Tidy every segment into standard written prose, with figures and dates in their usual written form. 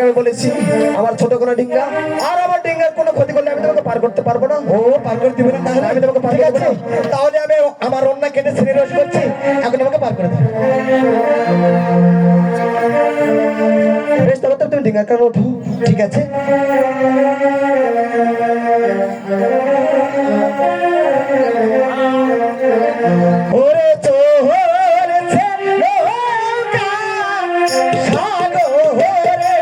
আমি বলেছি আমার ছোট কোনো ডিঙ্গা আর আমার ডিঙ্গার কোনো ক্ষতি করলে আমি তোমাকে পার করতে পারবো না। ও পার করে দিবে না, তাহলে আমি তোমাকে পার করতে পারবো। তাহলে আমি আমার অন্য কেটে ছেড়ে রোজ করছি, এখন আমাকে পার করে দেবে। বেশ, তাহলে তুমি ডিঙ্গার কারণে ওঠো, ঠিক আছে? ওরে চোরেছে নৌকা সাগরে,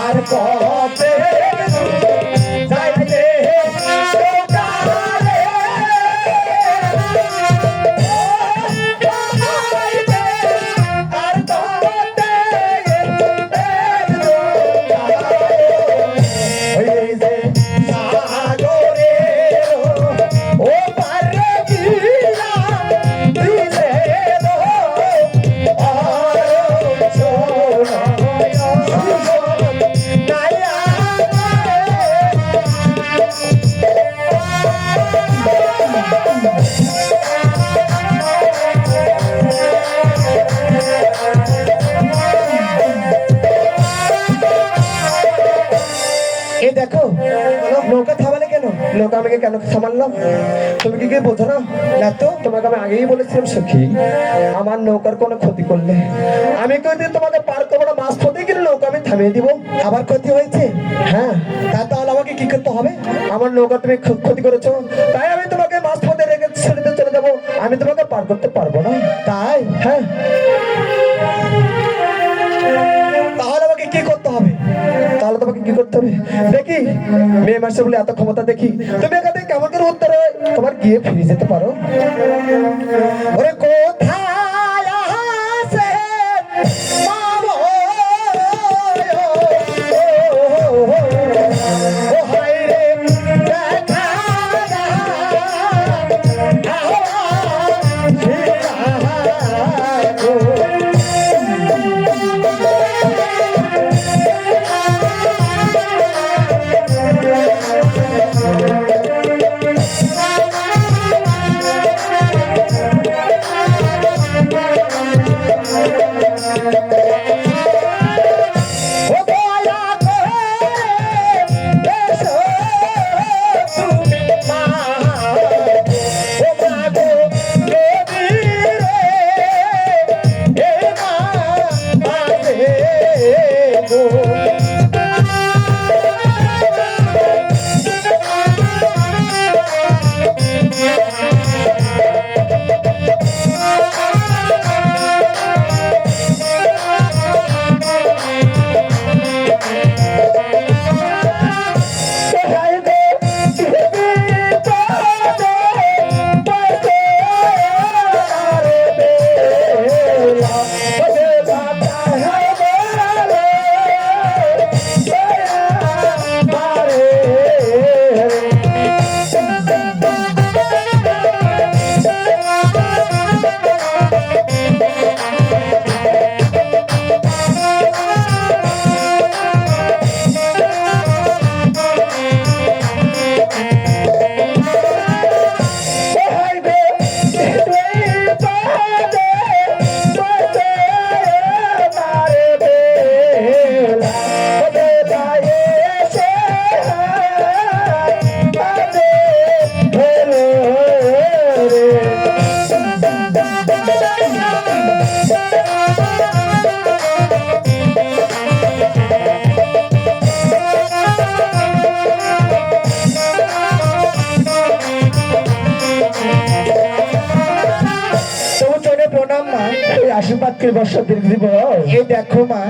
আর কবে যাইতে সকালে আর কবে ওই যে সাগরে ও পারে গিয়া দিলে আর সোনা এই দেখো নৌকা থামালে কেন? নৌকা আমাকে কেন থামালাম তুমি কি বোঝো না? না তো, তোমাকে আমি আগেই বলেছিলাম সখী, আমার নৌকার কোনো ক্ষতি করলে আমি কোনদিন তোমাকে পার করবো না। মাছ পথে গেলে নৌকা আমি থামিয়ে দিব। আবার ক্ষতি হয়েছে? হ্যাঁ। তাহলে আমাকে কি করতে হবে? আমার নৌকা তুমি ক্ষতি করেছো, তাই আমি তোমাকে মাছ পথে রেখে ছেড়ে দিয়ে চলে যাবো। আমি তোমাকে পার করতে পারবো না। তাই? হ্যাঁ। তাহলে আমাকে কি করতে হবে? তাহলে তোমাকে কি করতে হবে দেখি। মেয়ে মাসে বলে এত ক্ষমতা দেখি, তুমি এখান থেকে কেমন করে উত্তরে তোমার গিয়ে ফিরে যেতে পারো। ওরে কোথায় আছে মামো, ও হায় রে দেখা আশীর্বাদ করে বর্ষা দীর্ঘ জীবন। এই দেখো মা,